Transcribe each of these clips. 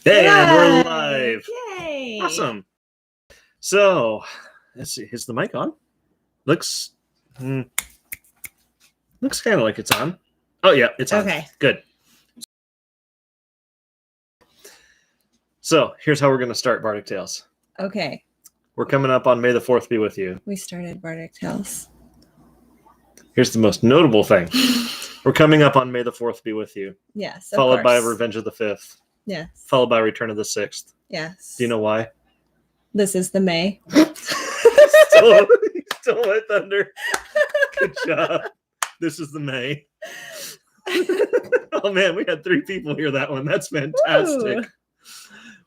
Hey, and we're Live. live. Yay! Awesome. So, let's see. Is the mic on? Looks kind of like it's on. Oh, yeah, it's on. Okay. Good. So, here's how we're going to start Bardic Tales. Okay. We're coming up on May the 4th be with you. We started Bardic Tales. Here's the most notable thing. We're coming up on May the 4th be with you. Yes. Followed by Revenge of the 5th. Yes. Followed by Return of the 6th. Yes. Do you know why? This is the May. Stole my thunder. Good job. This is the May. Oh man, we had 3 people hear that one. That's fantastic. Woo.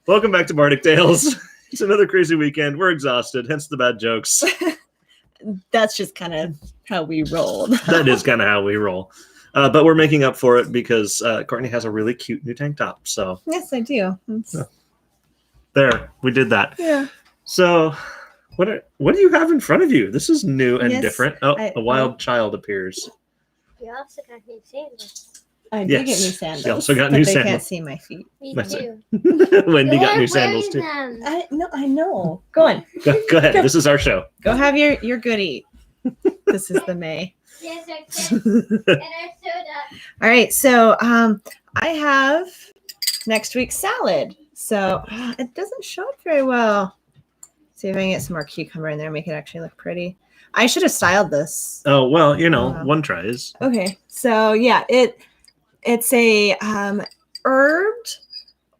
Welcome back to Bardic Tales. It's another crazy weekend. We're exhausted, hence the bad jokes. That's just kind of how we rolled. That is kind of how we roll. But we're making up for it because Courtney has a really cute new tank top. So Yes, I do. there, we did that. Yeah. So what do you have in front of you? This is new and Yes, different. Oh, a wild child appiers. You also got new sandals. I did Yes, get new sandals. she also got but new they sandals. can't see my feet. Me That's too. Wendy got new You're sandals too. wearing them. I know. Go on. Go ahead. This is our show. Go have your goodie. This is the May. Yes, I can. And our soda. All right, so I have next week's salad. So it doesn't show up very well. See if I can get some more cucumber in there, make it actually look pretty. I should have styled this. Oh well, one tries. Okay, so yeah, it's a herbed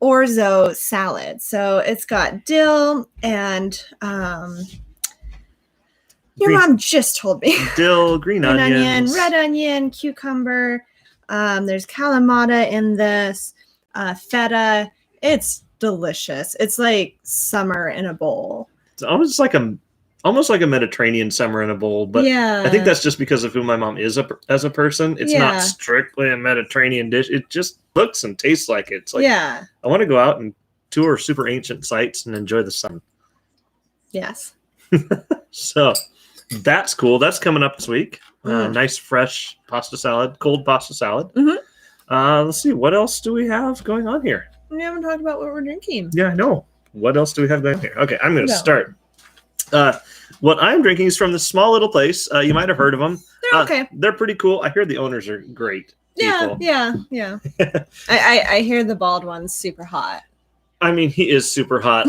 orzo salad. So it's got dill and your mom just told me. Dill, green onion, onions, red onion, cucumber. There's kalamata in this, feta. It's delicious. It's like summer in a bowl. It's almost like a Mediterranean summer in a bowl. But yeah, I think that's just because of who my mom is as a person. It's not strictly a Mediterranean dish. It just looks and tastes like it. It's like, yeah. I want to go out and tour super ancient sites and enjoy the sun. Yes. So that's cool. That's coming up this week. Nice fresh pasta salad, cold pasta salad. Mm-hmm. Let's see. What else do we have going on here? We haven't talked about what we're drinking. Yeah, I know. What else do we have going here? Okay, I'm going to start. What I'm drinking is from this small little place. You might have heard of them. They're okay. They're pretty cool. I hear the owners are great people. Yeah. I hear the bald one's super hot. I mean, he is super hot.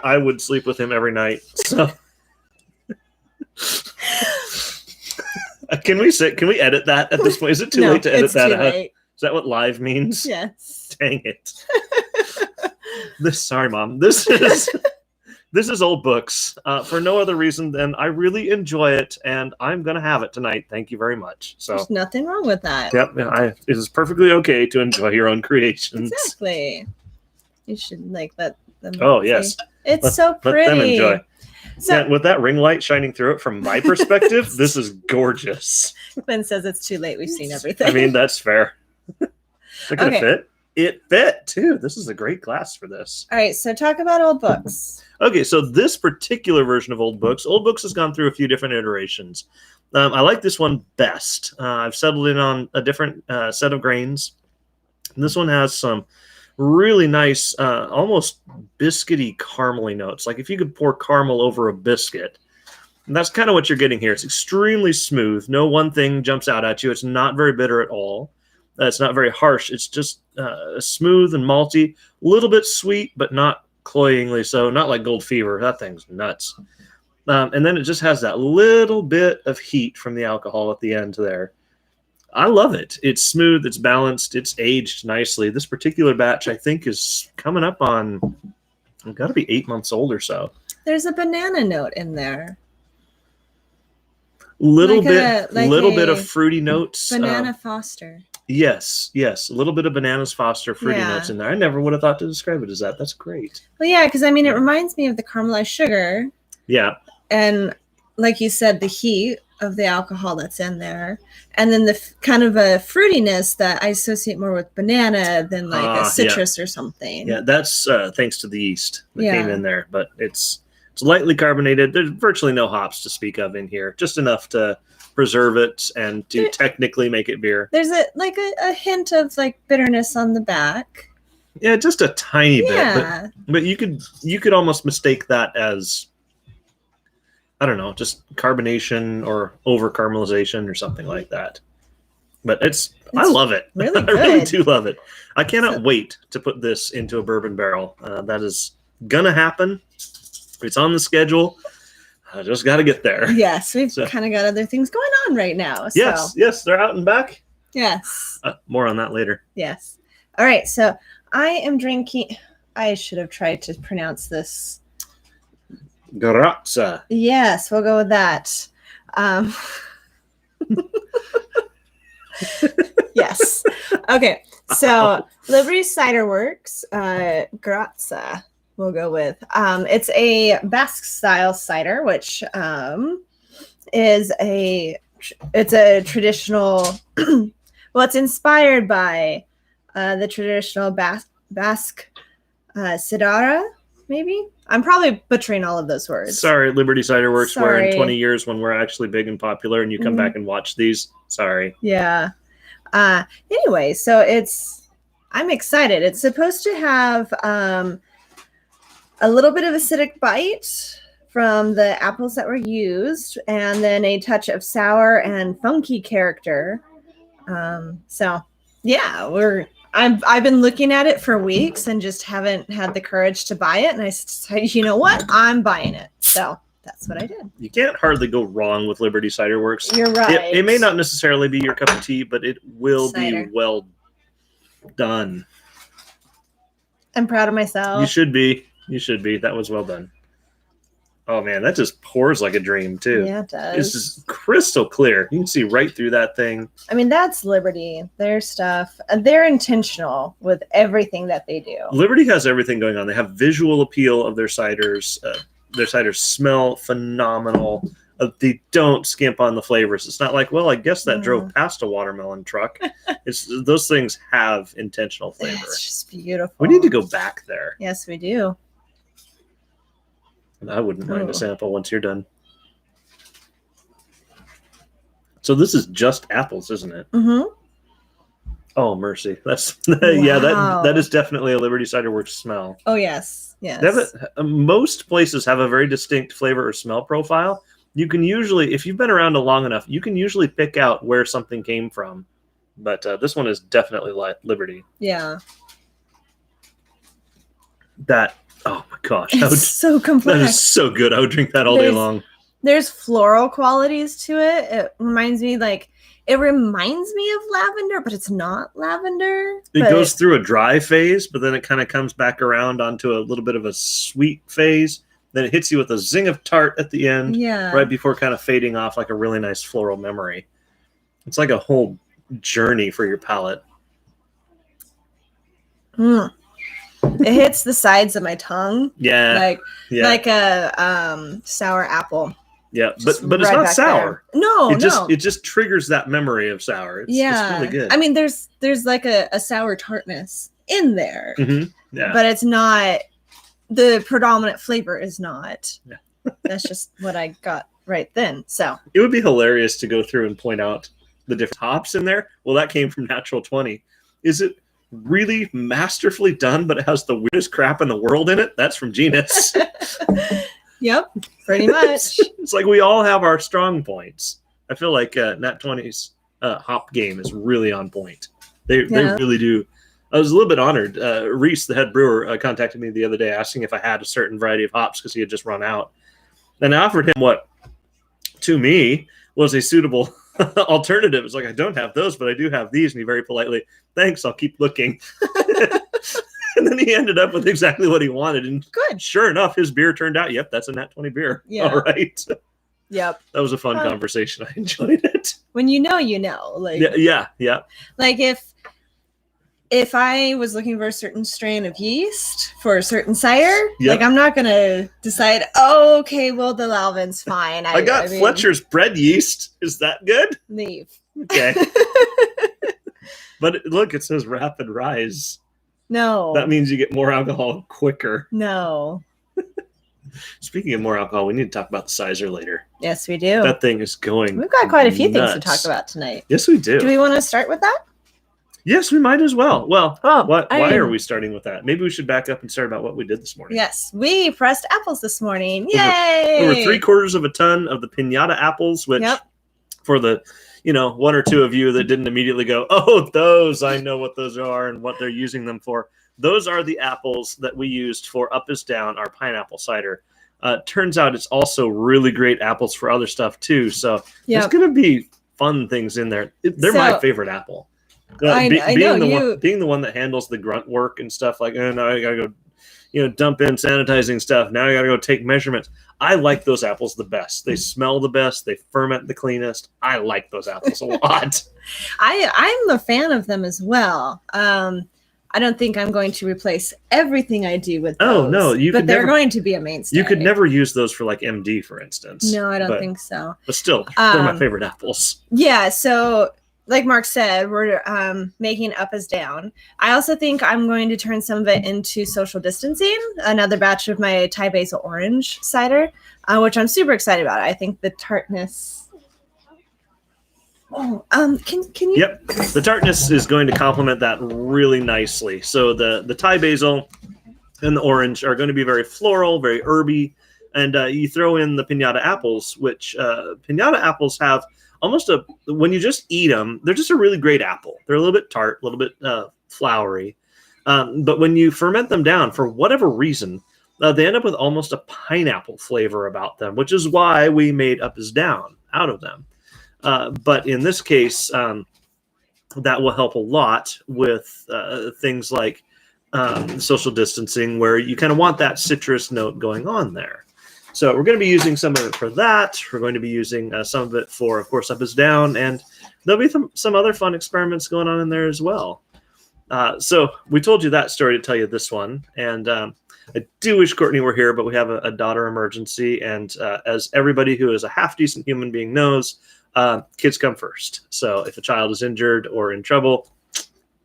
I would sleep with him every night. So, can we edit that at this point? Is it too late to edit that out? Is that what live means? Yes. Dang it. Sorry, Mom. This is old books for no other reason than I really enjoy it, and I'm gonna have it tonight. Thank you very much. So there's nothing wrong with that. Yep, it is perfectly okay to enjoy your own creations. Exactly. You should let them. Oh yes, it's so pretty. Let them enjoy. So, and with that ring light shining through it, from my perspective, this is gorgeous. Glenn says it's too late. We've seen everything. I mean, that's fair. They're gonna fit. It fit too. This is a great glass for this. All right, so talk about old books. Okay, so this particular version of Old Books has gone through a few different iterations. I like this one best. I've settled in on a different set of grains. And this one has some really nice, almost biscuity, caramely notes. Like if you could pour caramel over a biscuit. And that's kind of what you're getting here. It's extremely smooth. No one thing jumps out at you. It's not very bitter at all. It's not very harsh. It's just smooth and malty, a little bit sweet, but not cloyingly so. Not like Gold Fever. That thing's nuts. And then it just has that little bit of heat from the alcohol at the end there. I love it. It's smooth. It's balanced. It's aged nicely. This particular batch, I think, is coming up on, it's got to be 8 months old or so. There's a banana note in there. Little bit of fruity notes. Banana Foster. Yes. A little bit of Bananas Foster fruity notes in there. I never would have thought to describe it as that. That's great. Well, yeah, because I mean, it reminds me of the caramelized sugar. Yeah. And like you said, the heat of the alcohol that's in there. And then the kind of a fruitiness that I associate more with banana than like a citrus or something. Yeah, that's thanks to the yeast that came in there. But it's lightly carbonated. There's virtually no hops to speak of in here. Just enough to preserve it and to technically make it beer. There's a hint of like bitterness on the back. Yeah, just a tiny bit. Yeah. But you could almost mistake that as, I don't know, just carbonation or over caramelization or something like that. But I love it. really I really good. do love it. I cannot So- wait to put this into a bourbon barrel. That is gonna happen. It's on the schedule. I just got to get there. Yes, we've So- kind of got other things going on right now. So. Yes, they're out and back. Yes. More on that later. Yes. All right. So I am drinking. I should have tried to pronounce this. Grazza. Yes, we'll go with that. Yes. Okay. So Liberty Cider Works, Grazza, we'll go with. It's a Basque style cider, which is it's a traditional. Well, it's inspired by the traditional Basque Sidara, maybe. I'm probably butchering all of those words. Sorry, Liberty Cider Works. Where in Sorry. 20 years, when we're actually big and popular, and you come Mhm. back and watch these, sorry. Yeah. Anyway, so I'm excited. It's supposed to have a little bit of acidic bite from the apples that were used, and then a touch of sour and funky character. So yeah, I've been looking at it for weeks and just haven't had the courage to buy it. And I decided, you know what? I'm buying it. So that's what I did. You can't hardly go wrong with Liberty Cider Works. You're right. It may not necessarily be your cup of tea, but it will Cider. be well done. I'm proud of myself. You should be. You should be. That was well done. Oh man, that just pours like a dream too. Yeah, it does. This is crystal clear. You can see right through that thing. I mean, that's Liberty. Their stuff. They're intentional with everything that they do. Liberty has everything going on. They have visual appeal of their ciders. Their ciders smell phenomenal. They don't skimp on the flavors. It's not like, well, I guess that drove past a watermelon truck. It's those things have intentional flavor. It's just beautiful. We need to go back there. Yes, we do. And I wouldn't mind Ooh. a sample once you're done. So this is just apples, isn't it? Mm-hmm. Oh, mercy. That's yeah. Wow. That is definitely a Liberty Cider Works smell. Oh yes, yes. They have most places have a very distinct flavor or smell profile. You can usually, if you've been around long enough, you can usually pick out where something came from. But this one is definitely Liberty. Yeah. That, oh my gosh. I would, It's so that complex. is so good. I would drink that all day There's- long. There's floral qualities to it. It reminds me of lavender, but it's not lavender. It but goes through a dry phase, but then it kind of comes back around onto a little bit of a sweet phase. Then it hits you with a zing of tart at the end, yeah. right before kind of fading off like a really nice floral memory. It's like a whole journey for your palate. Mm. It hits the sides of my tongue Yeah, yeah, like a sour apple. yeah. Just But it's right not back sour. there. No, It just triggers that memory of sour. It's really good. I mean, there's like a sour tartness in there, Yeah. but it's not the predominant flavor. Is not. Yeah. That's just what I got right then. So It would be hilarious to go through and point out the different hops in there. Well, that came from Natural 20. Is it really masterfully done, but it has the weirdest crap in the world in it? That's from Genus. yep, pretty much. It's like we all have our strong points. I feel like Nat 20's hop game is really on point. They really do. I was a little bit honored. Reese, the head brewer, contacted me the other day asking if I had a certain variety of hops because he had just run out. And I offered him what, to me, was a suitable alternative. It's like, I don't have those, but I do have these. And he very politely, thanks, I'll keep looking. And then he ended up with exactly what he wanted. And Good. sure enough, his beer turned out, yep, that's a Nat 20 beer. Yeah. All right. Yep. That was a fun conversation. I enjoyed it. When you know. Like Yeah. like if I was looking for a certain strain of yeast for a certain cider, Yep. like I'm not gonna decide, oh, okay, well the Lalvin's fine. I got mean, Fletcher's bread yeast. Is that good? leave. Okay. But look, it says rapid rise. No. That means you get more alcohol quicker. No. Speaking of more alcohol, we need to talk about the sizer later. Yes, we do. That thing is going. We've got quite a few things to nuts. talk about tonight. Yes, we do. Do we want to start with that? Yes, we might as well. Well, Oh, why are we starting with that? Maybe we should back up and start about what we did this morning. Yes, we pressed apples this morning. Yay! Over 3/4 of a ton of the piñata apples, which for the 1 or 2 of you that didn't immediately go, oh, those, I know what those are and what they're using them for. Those are the apples that we used for Up is Down, our pineapple cider. Turns out it's also really great apples for other stuff too. So there's going to be fun things in there. They're my favorite apple. Being the one that handles the grunt work and stuff, like, oh, no, I gotta go, dump in sanitizing stuff. Now I gotta go take measurements. I like those apples the best. They smell the best. They ferment the cleanest. I like those apples a lot. I'm a fan of them as well. I don't think I'm going to replace everything I do with those. Oh, no. But they're going to be a mainstay. You could never use those for like MD, for instance. No, I don't think so. But still, they're my favorite apples. Yeah, so like Mark said, we're making Up is Down. I also think I'm going to turn some of it into social distancing, another batch of my Thai basil orange cider, which I'm super excited about. I think the tartness... Oh, can you? Yep, the tartness is going to complement that really nicely. So the Thai basil and the orange are going to be very floral, very herby, and you throw in the piñata apples, which piñata apples have almost when you just eat them, they're just a really great apple. They're a little bit tart, a little bit floury, but when you ferment them down, for whatever reason, they end up with almost a pineapple flavor about them, which is why we made Up is Down out of them. But in this case, that will help a lot with things like social distancing, where you kind of want that citrus note going on there. So we're going to be using some of it for that. We're going to be using some of it for, of course, Up is Down, and there'll be some other fun experiments going on in there as well. So we told you that story to tell you this one, and I do wish Courtney were here, but we have a daughter emergency, and as everybody who is a half-decent human being knows, kids come first. So if a child is injured or in trouble,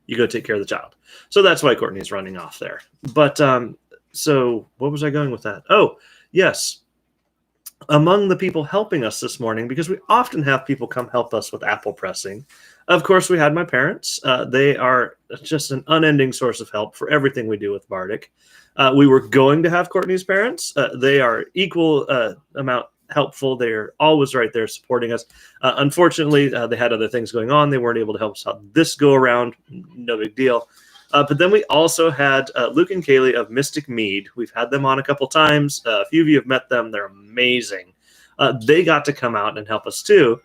you go take care of the child. So that's why Courtney's running off there. But so what was I going with that? Oh, yes. Among the people helping us this morning, because we often have people come help us with apple pressing, of course, we had my parents. They are just an unending source of help for everything we do with Bardic. We were going to have Courtney's parents. They are equal amount helpful. They're always right there supporting us. Unfortunately, they had other things going on. They weren't able to help us out this go around. No big deal. But then we also had Luke and Kaylee of Mystic Mead. We've had them on a couple times. A few of you have met them. They're amazing. They got to come out and help us too.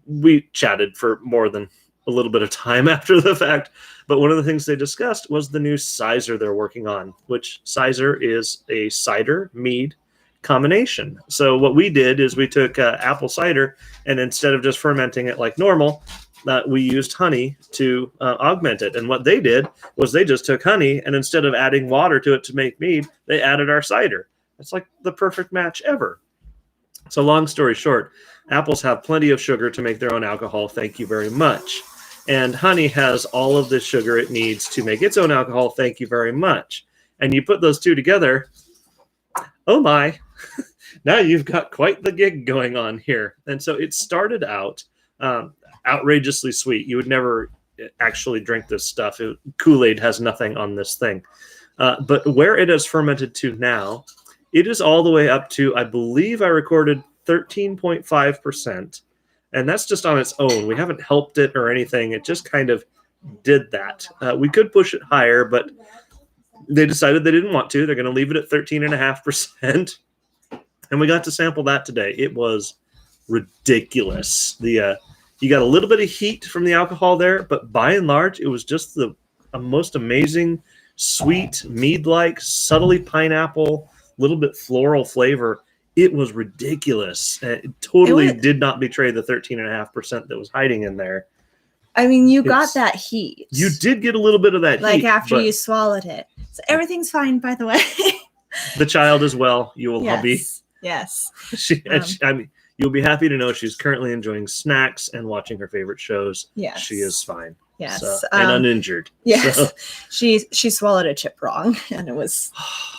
We chatted for more than a little bit of time after the fact. But one of the things they discussed was the new Sizer they're working on, which Sizer is a cider mead combination. So what we did is we took apple cider, and instead of just fermenting it like normal, we used honey to augment it. And what they did was they just took honey, and instead of adding water to it to make mead, they added our cider. It's like the perfect match ever. So long story short, apples have plenty of sugar to make their own alcohol. Thank you very much. And honey has all of the sugar it needs to make its own alcohol. Thank you very much. And you put those two together, oh my, now you've got quite the gig going on here. And so it started out outrageously sweet. You would never actually drink this stuff. Kool-Aid has nothing on this thing. But where it has fermented to now, it is all the way up to, I believe I recorded 13.5%. And that's just on its own. We haven't helped it or anything. It just kind of did that. We could push it higher, but they decided they didn't want to. They're going to leave it at 13.5%. And we got to sample that today. It was ridiculous. You got a little bit of heat from the alcohol there, but by and large, it was just the most amazing, sweet, mead-like, subtly pineapple, little bit floral flavor. It was ridiculous. It totally did not betray the 13.5% that was hiding in there. I mean, you got that heat. You did get a little bit of that heat. Like after you swallowed it. So everything's fine, by the way. The child as well. You will be. Yes. I mean, you'll be happy to know she's currently enjoying snacks and watching her favorite shows. Yes. She is fine. Yes. So, and uninjured. Yes. So. She swallowed a chip wrong, and it was,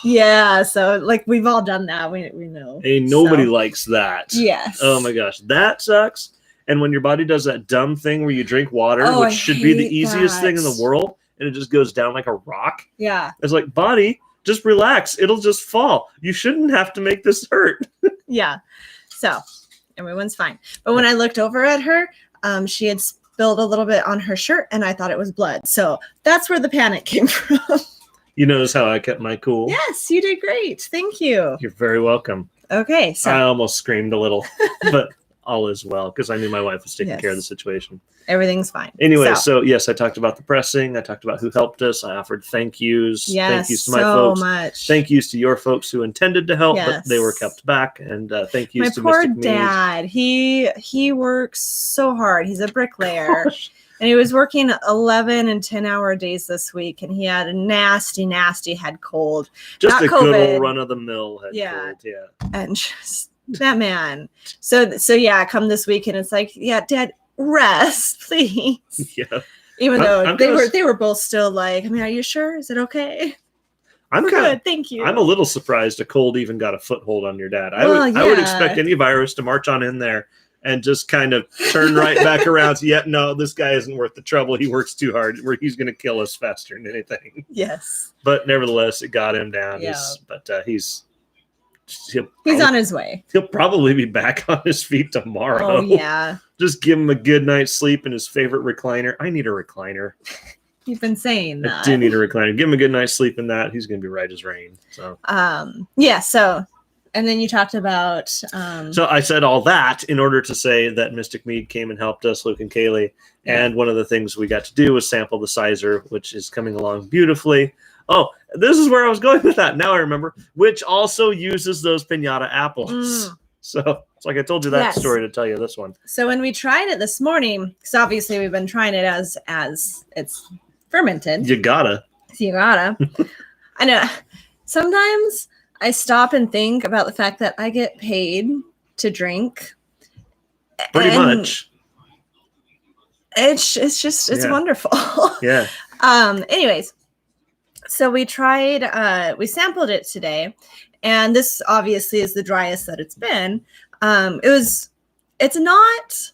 yeah. So like we've all done that. We know. Hey, nobody likes that. Yes. Oh my gosh, that sucks. And when your body does that dumb thing where you drink water, Oh, I which should be the hate easiest thing in that. the world, and it just goes down like a rock, Yeah. it's like, body, just relax. It'll just fall. You shouldn't have to make this hurt. Yeah. So everyone's fine. But when I looked over at her, she had spilled a little bit on her shirt and I thought it was blood. So that's where the panic came from. You notice how I kept my cool? Yes, you did great. Thank you. You're very welcome. Okay. So I almost screamed a little, but all is well because I knew my wife was taking care of the situation. Everything's fine. Anyway, so yes, I talked about the pressing. I talked about who helped us. I offered thank yous. Yes, thank yous to my so folks. much. Thank yous to your folks who intended to help, but they were Yes. kept back. And thank yous My to poor Mystic Mead. dad. He works so hard. He's a bricklayer. And he was working 11 and 10-hour days this week, and he had a nasty head cold. Just Not a good COVID. old run of the mill head Yeah. cold. Yeah. And just that man. So yeah, come this week and it's like, yeah, Dad, rest, please. Yeah. Even though I'm they gonna were both still like, I mean, are you sure? Is it okay? I'm We're kind of good, thank you. I'm a little surprised a cold even got a foothold on your dad. Well, I would yeah. expect any virus to march on in there and just kind of turn right back around. So, yeah, no, this guy isn't worth the trouble. He works too hard. Where he's going to kill us faster than anything. Yes. But nevertheless, it got him down. Yeah. He's on his way. He'll probably be back on his feet tomorrow. Oh yeah. Just give him a good night's sleep in his favorite recliner. I need a recliner. You've been saying that. I do need a recliner. Give him a good night's sleep in that. He's going to be right as rain. So yeah. So, and then you talked about. So I said all that in order to say that Mystic Mead came and helped us, Luke and Kaylee. Yeah. And one of the things we got to do was sample the sizer, which is coming along beautifully. Oh, this is where I was going with that. Now I remember, which also uses those piñata apples. So it's like I told you that story to tell you this one. So when we tried it this morning, because obviously we've been trying it as it's fermented. You gotta. I know. Sometimes I stop and think about the fact that I get paid to drink. Pretty much. It's wonderful. Yeah. Anyways, so we we sampled it today, and this obviously is the driest that it's been. It's not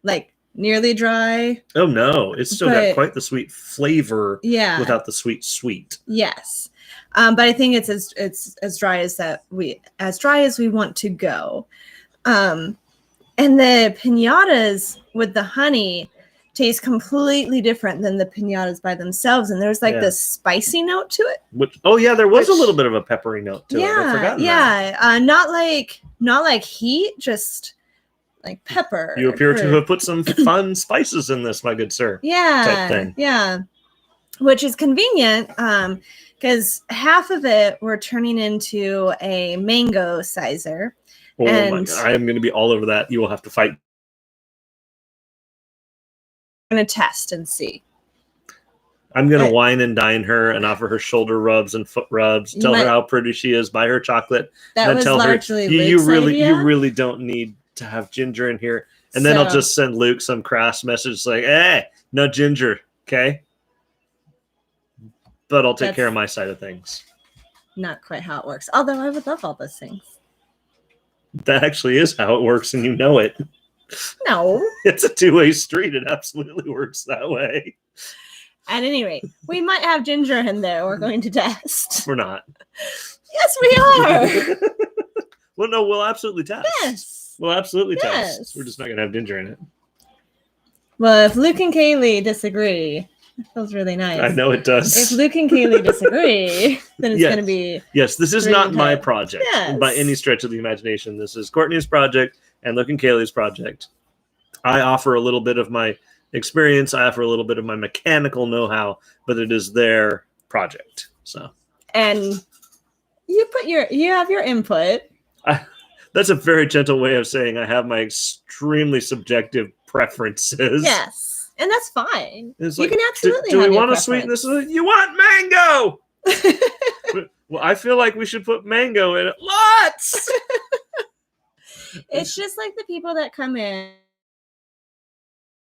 like nearly dry. Oh no, it's still got quite the sweet flavor. Yeah. Without the sweet. Yes. But I think it's as dry as we want to go. And the piñatas with the honey taste completely different than the piñatas by themselves, and there's like this spicy note to it. There was a little bit of a peppery note to it. I forgot that. Not like heat, just like pepper. You appear to have put some fun spices in this, my good sir. Yeah, type thing. Yeah, which is convenient because half of it we're turning into a mango sizer. Oh my God. I am going to be all over that. You will have to fight. I'm going to test and see. I'm going to wine and dine her and offer her shoulder rubs and foot rubs. Tell her how pretty she is. Buy her chocolate. That was tell largely her, you idea. really don't need to have ginger in here. And then I'll just send Luke some crass message like, hey, no ginger, okay? But I'll take care of my side of things. Not quite how it works. Although I would love all those things. That actually is how it works, and you know it. No. It's a two-way street. It absolutely works that way. At any rate, we might have ginger in there. We're going to test. We're not. Yes, we are. Well, no, we'll absolutely test. Yes. We'll absolutely test. We're just not going to have ginger in it. Well, if Luke and Kaylee disagree, it feels really nice. I know it does. If Luke and Kaylee disagree, then it's going to be... Yes, this is not my project by any stretch of the imagination. This is Courtney's project and Luke and Kaylee's project. I offer a little bit of my experience. I offer a little bit of my mechanical know-how, but it is their project. So, and you have your input. That's a very gentle way of saying I have my extremely subjective preferences. Yes, and that's fine. It's you like, can absolutely. Do we want to sweeten this? You want mango? Well, I feel like we should put mango in it. Lots. It's just like the people that come in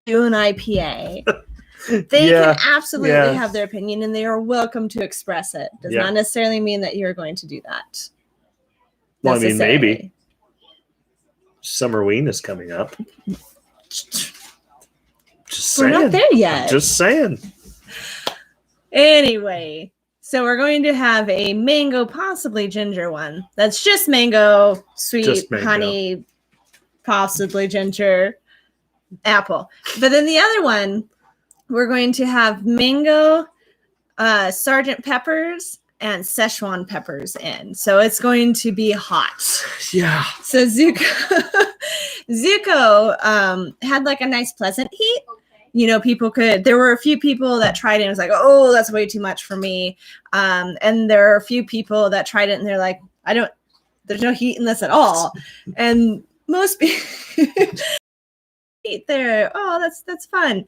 do an IPA. They can absolutely have their opinion, and they are welcome to express it. Does not necessarily mean that you're going to do that. Well, I mean, maybe. Summerween is coming up. Just We're saying. not there yet. I'm just saying. Anyway, so we're going to have a mango, possibly ginger one. That's just mango, sweet, Just mango. honey, possibly ginger, apple. But then the other one, we're going to have mango, Sergeant Peppers, and Szechuan peppers in. So it's going to be hot. Yeah. So Zuko had like a nice pleasant heat. You know, there were a few people that tried it and was like, oh, that's way too much for me. And there are a few people that tried it and they're like, there's no heat in this at all. And most people that's fun.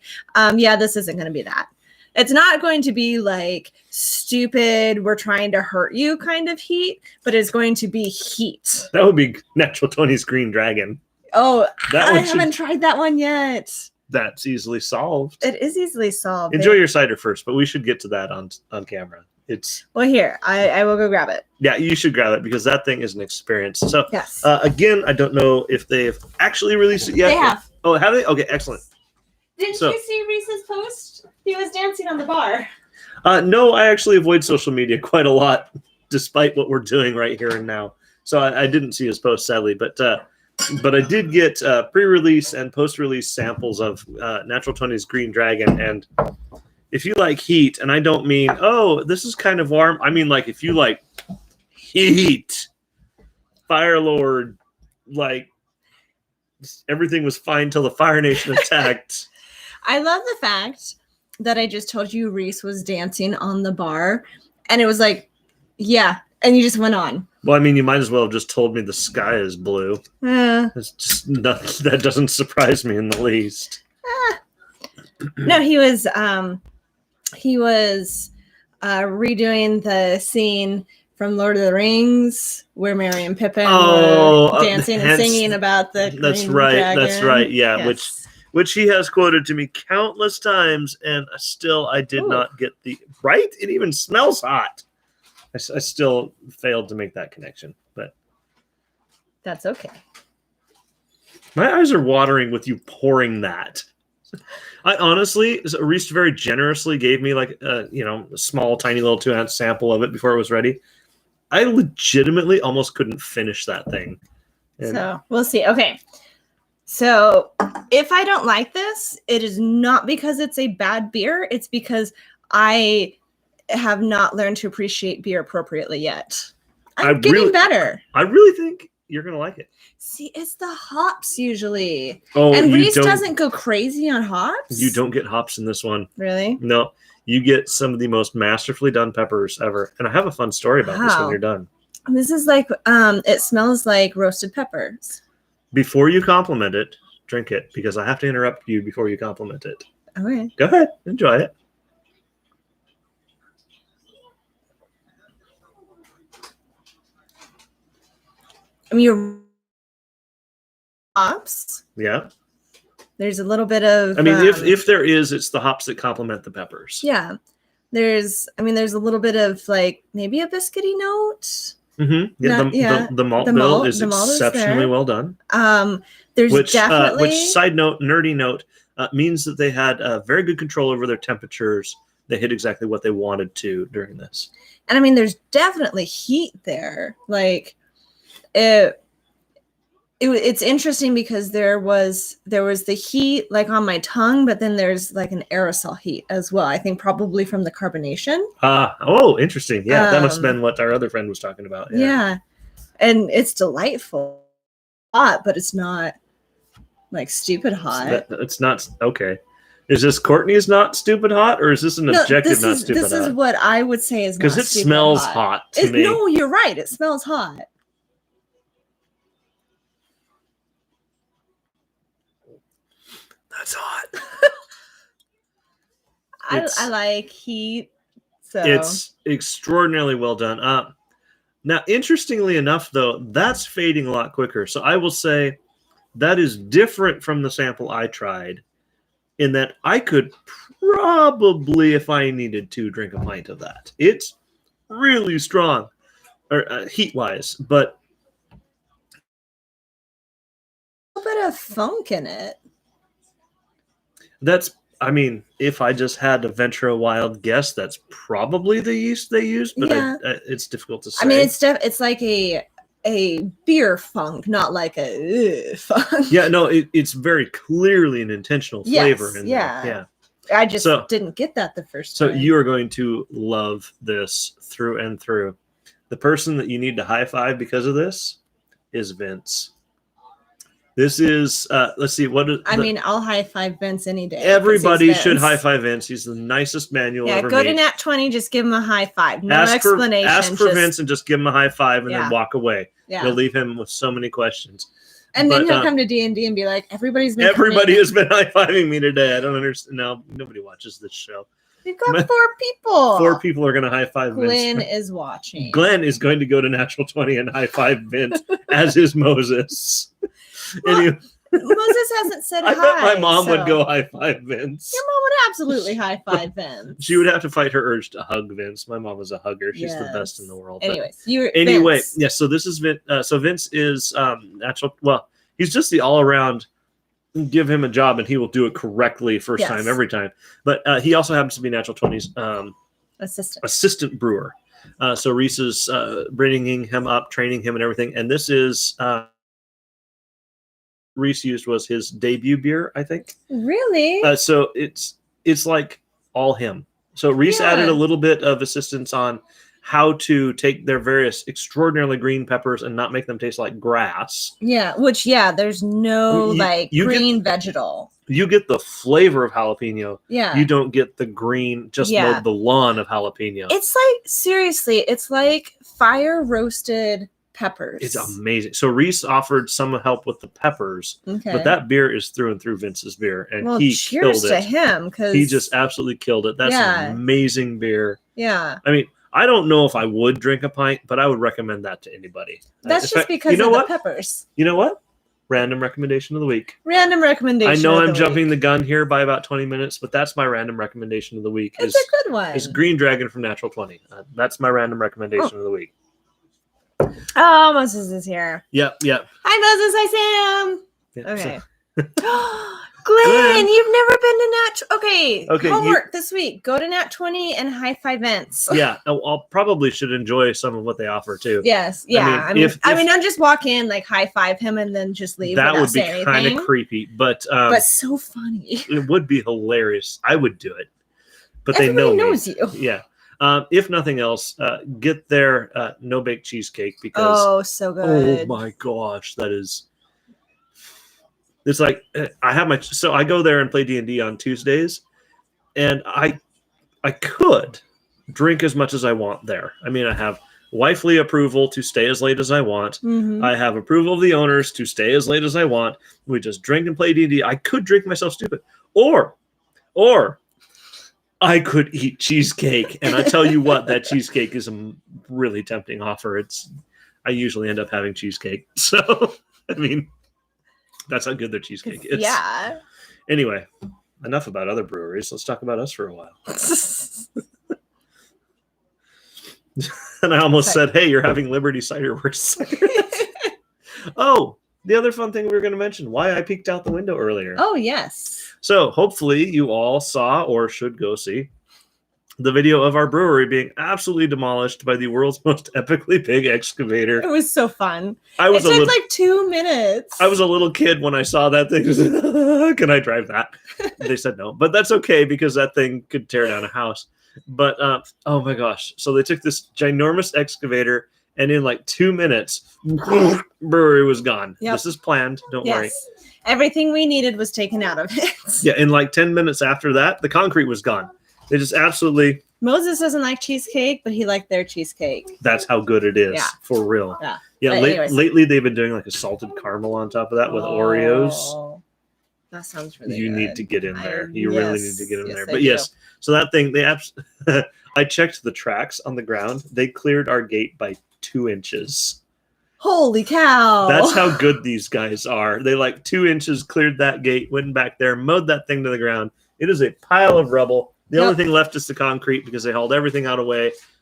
Yeah, this isn't going to be that. It's not going to be like stupid, we're trying to hurt you kind of heat, but it's going to be heat. That would be Natural Tony's Green Dragon. Oh, That I one haven't tried that one yet. That's easily solved. It is easily solved. Enjoy your cider first, but we should get to that on camera. Well, here, I will go grab it. Yeah, you should grab it because that thing is an experience. So, yes. Again, I don't know if they've actually released it yet. They have. Oh, have they? Okay, excellent. Didn't you see Reese's post? He was dancing on the bar. No, I actually avoid social media quite a lot, despite what we're doing right here and now. So I didn't see his post, sadly, but I did get pre-release and post-release samples of Natural Tony's Green Dragon. And if you like heat, and I don't mean, oh, this is kind of warm. I mean, like, if you like heat, Fire Lord, like, everything was fine till the Fire Nation attacked. I love the fact that I just told you Reese was dancing on the bar, and it was like, yeah, and you just went on. Well, I mean, you might as well have just told me the sky is blue. It's just that doesn't surprise me in the least. No, he was redoing the scene from Lord of the Rings where Merry and Pippin were dancing and singing about the Green Dragon. That's right. Yeah, yes. which he has quoted to me countless times, and I did not get the right. It even smells hot. I still failed to make that connection, but that's okay. My eyes are watering with you pouring that. I honestly, Reese very generously gave me like a small, tiny little 2-ounce sample of it before it was ready. I legitimately almost couldn't finish that thing. So we'll see. Okay. So if I don't like this, it is not because it's a bad beer. It's because I have not learned to appreciate beer appropriately yet. I'm getting better. I really think you're going to like it. See, it's the hops usually. Oh, and Reese doesn't go crazy on hops. You don't get hops in this one. Really? No. You get some of the most masterfully done peppers ever. And I have a fun story about this when you're done. This is like, it smells like roasted peppers. Before you compliment it, drink it, because I have to interrupt you before you compliment it. Okay. Go ahead. Enjoy it. I mean, your hops. Yeah. There's a little bit of. I mean, if there is, it's the hops that complement the peppers. Yeah. There's a little bit of like maybe a biscuity note. Mm-hmm. Yeah, the malt bill is exceptionally well done. There's definitely. Which side note, nerdy note, means that they had very good control over their temperatures. They hit exactly what they wanted to during this. And I mean, there's definitely heat there. Like it's interesting because there was the heat like on my tongue, but then there's like an aerosol heat as well. I think probably from the carbonation. Interesting. Yeah, that must have been what our other friend was talking about. Yeah. And it's delightful, hot, but it's not like stupid hot. It's not okay. Is this Courtney's not stupid hot, or is this an objective not stupid hot? This is what I would say is not because it smells hot to me. No, you're right. It smells hot. That's hot. I like heat. So it's extraordinarily well done. Now, interestingly enough, though, that's fading a lot quicker. So I will say that is different from the sample I tried in that I could probably, if I needed to, drink a pint of that. It's really strong, or heat-wise, but a little bit of funk in it. That's, I mean, if I just had to venture a wild guess, that's probably the yeast they use, but Yeah. it's difficult to say. I mean, it's like a beer funk, not like a funk. Yeah, no, it's very clearly an intentional flavor in there. Yeah. I just didn't get that the first So time. you are going to love this through and through. The person that you need to high five because of this is Vince. This is, let's see, what is. I mean, I'll high five Vince any day. Everybody should high five Vince. He's the nicest man you'll ever meet. Go to Nat 20, just give him a high five. No explanation. Ask for Vince and just give him a high five and then walk away. Yeah. You'll leave him with so many questions. And then he'll come to D&D and be like, everybody has been high fiving me today. I don't understand. No, nobody watches this show. We've got 4 people. 4 people are going to high five Vince. Glenn is watching. Glenn is going to go to Natural 20 and high five Vince, as is Moses. Well, Moses hasn't said hi. I bet my mom would go high five Vince. Your mom would absolutely high five Vince. She would have to fight her urge to hug Vince. My mom was a hugger. She's the best in the world. Anyways, Vince. Yes. So this is Vince. So Vince is natural. Well, he's just the all around. Give him a job and he will do it correctly first time every time. But he also happens to be Natural 20's assistant brewer. So Reese is bringing him up, training him, and everything. And this is. Reese used was his debut beer, I think. Really? So it's like all him. So Reese added a little bit of assistance on how to take their various extraordinarily green peppers and not make them taste like grass. Yeah, which there's no green vegetal. You get the flavor of jalapeno. Yeah. You don't get the green, just the lawn of jalapeno. It's like, seriously, it's like fire roasted peppers. It's amazing. So Reese offered some help with the peppers, but that beer is through and through Vince's beer, and he killed it. Cheers to him, because he just absolutely killed it. That's an amazing beer. Yeah. I mean, I don't know if I would drink a pint, but I would recommend that to anybody. That's just because of the peppers. You know what? Random recommendation of the week. Random recommendation. I know I'm jumping the gun here by about 20 minutes, but that's my random recommendation of the week. It's a good one. It's Green Dragon from Natural 20. That's my random recommendation of the week. Oh, Moses is here. Yep. Hi, Moses. Hi, Sam. Yeah, okay. Glenn, you've never been to Nat. Okay. Homework this week. Go to Nat 20 and high five Vince. Yeah. I'll probably should enjoy some of what they offer too. Yes. Yeah. I mean, don't just walk in, like high five him and then just leave. That would be kind of creepy, but so funny. It would be hilarious. I would do it, but Everybody they knows you. Yeah. If nothing else, get their no bake cheesecake because so good. Oh my gosh, that is. It's like I go there and play D&D on Tuesdays, and I could drink as much as I want there. I mean, I have wifely approval to stay as late as I want. Mm-hmm. I have approval of the owners to stay as late as I want. We just drink and play D&D. I could drink myself stupid, or I could eat cheesecake, and I tell you what, that cheesecake is a really tempting offer. I usually end up having cheesecake, so I mean. That's how good their cheesecake is. Yeah. Anyway, enough about other breweries. Let's talk about us for a while. And I almost said, hey, you're having Liberty Cider Works. Oh, the other fun thing we were going to mention, why I peeked out the window earlier. Oh, yes. So hopefully you all saw or should go see the video of our brewery being absolutely demolished by the world's most epically big excavator. It was so fun. It took like 2 minutes. I was a little kid when I saw that thing. Can I drive that? They said no, but that's okay because that thing could tear down a house. But oh my gosh. So they took this ginormous excavator and in like 2 minutes, brewery was gone. Yep. This is planned. Don't worry. Everything we needed was taken out of it. Yeah. In like 10 minutes after that, the concrete was gone. They just absolutely. Moses doesn't like cheesecake, but he liked their cheesecake. That's how good it is, for real. Yeah. Lately, they've been doing like a salted caramel on top of that with Oreos. That sounds really. You good. Need to get in there. You really need to get in there. But yes, so that thing I checked the tracks on the ground. They cleared our gate by 2 inches. Holy cow! That's how good these guys are. They like 2 inches cleared that gate, went back there, mowed that thing to the ground. It is a pile of rubble. The only thing left is the concrete because they hauled everything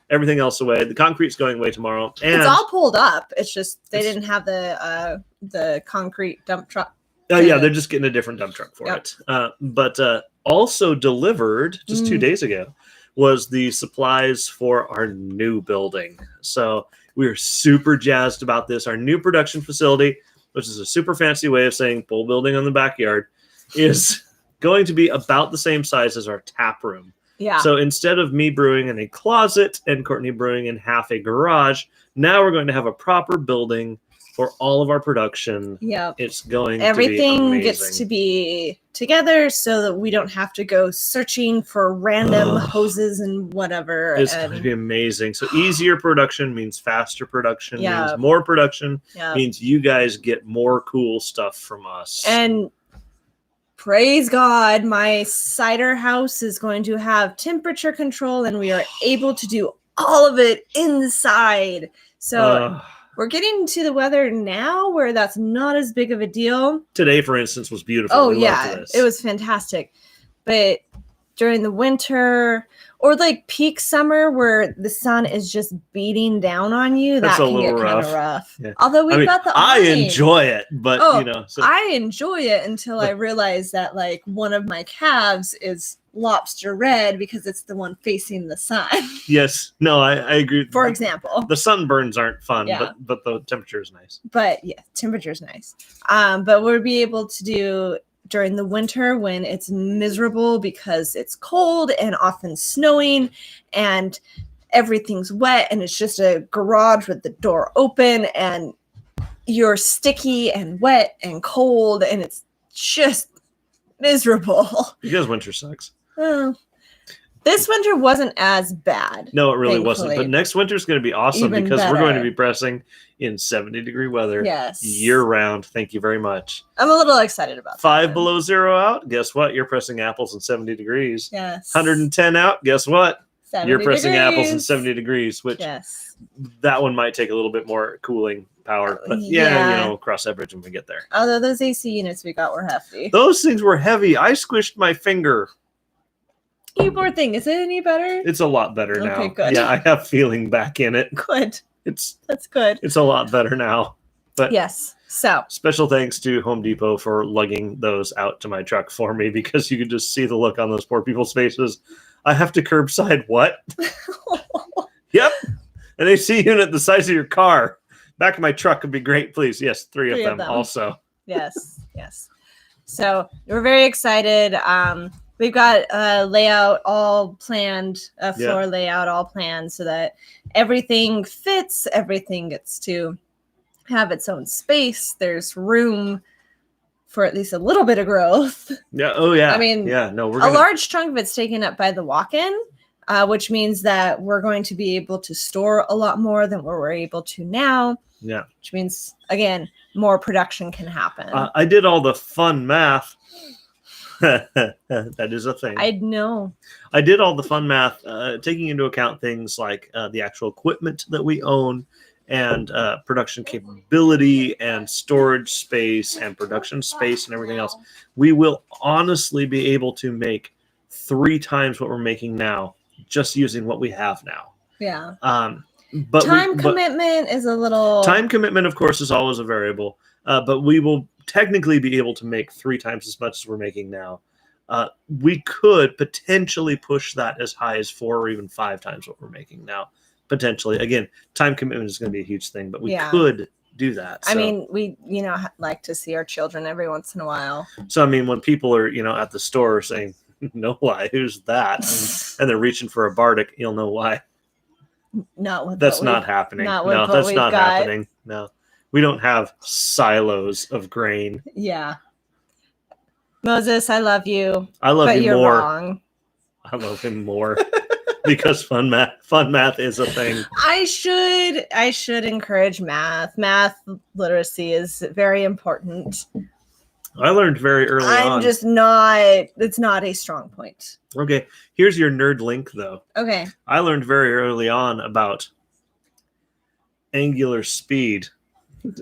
everything else away. The concrete's going away tomorrow. And it's all pulled up. It's just they didn't have the concrete dump truck Yeah, they're just getting a different dump truck for Yep. it. But also delivered just 2 days ago was the supplies for our new building. So we are super jazzed about this. Our new production facility, which is a super fancy way of saying full building on the backyard, is going to be about the same size as our tap room. Yeah. So instead of me brewing in a closet and Courtney brewing in half a garage, now we're going to have a proper building for all of our production. Yep. It's going Everything to be gets amazing. to be together so that we don't have to go searching for random hoses and whatever. It's going to be amazing. So easier production means faster production, Yeah. means more production, Yeah. means you guys get more cool stuff from us. And praise God, my cider house is going to have temperature control and we are able to do all of it inside. So we're getting to the weather now where that's not as big of a deal. Today, for instance, was beautiful. Oh, We yeah. loved this. It was fantastic. But during the winter or like peak summer where the sun is just beating down on you, That's that a can get little kind of rough. rough. Yeah. Although we've got the I awning. enjoy it, but Oh, you know, so I enjoy it until I realize that like one of my calves is lobster red because it's the one facing the sun. yes, no, I agree. For example. The sunburns aren't fun, Yeah. but the temperature is nice. But yeah, temperature's nice. But we'll be able to do during the winter when it's miserable because it's cold and often snowing and everything's wet and it's just a garage with the door open and you're sticky and wet and cold and it's just miserable. Because winter sucks. Well, this winter wasn't as bad. No, it really wasn't. Thankfully. But next winter is going to be awesome Even because we're going to better. be pressing in 70-degree weather Yes. year round. Thank you very much. I'm a little excited about 5 that. below zero out. Guess what? You're pressing apples in 70 degrees. Yes. 110 out. Guess what? 70 You're pressing apples in degrees. 70 degrees, which Yes. that one might take a little bit more cooling power. But yeah, Yeah. you know, cross that bridge when we get there. Although those AC units we got were hefty. Those things were heavy. I squished my finger. You poor thing. Is it any better? It's a lot better now. Okay, good. Yeah, I have feeling back in it. Good. It's That's good. a lot better now. But Yes. So special thanks to Home Depot for lugging those out to my truck for me because you could just see the look on those poor people's faces. I have to curbside what? Yep. An AC unit the size of your car. Back of my truck would be great, please. Yes, three of them also. yes. Yes. So we're very excited. We've got a layout all planned, a floor layout all planned so that everything fits, everything gets to have its own space. There's room for at least a little bit of growth. Yeah. Oh, yeah. I mean, yeah. No, we're a gonna... large chunk of it's taken up by the walk-in, which means that we're going to be able to store a lot more than what we're able to now. Yeah. Which means, again, more production can happen. I did all the fun math. That is a thing. I know. I did all the fun math, taking into account things like the actual equipment that we own and production capability and storage space and production space and everything else. We will honestly be able to make 3 times what we're making now just using what we have now. Yeah. But time commitment is a little... Time commitment, of course, is always a variable. But we will technically be able to make 3 times as much as we're making now. We could potentially push that as high as 4 or even 5 times what we're making now. Potentially. Again, time commitment is going to be a huge thing, but we could do that. I mean, we, like to see our children every once in a while. So, I mean, when people are, at the store saying, no, why? Who's that? And they're reaching for a Bardic, you'll know why. That's not happening. No, that's not happening. No. We don't have silos of grain. Yeah. Moses, I love you. I love you you're more. Wrong. I love him more because fun math is a thing. I should encourage math. Math literacy is very important. I learned very early on. It's not a strong point. Okay. Here's your nerd link though. Okay. I learned very early on about angular speed.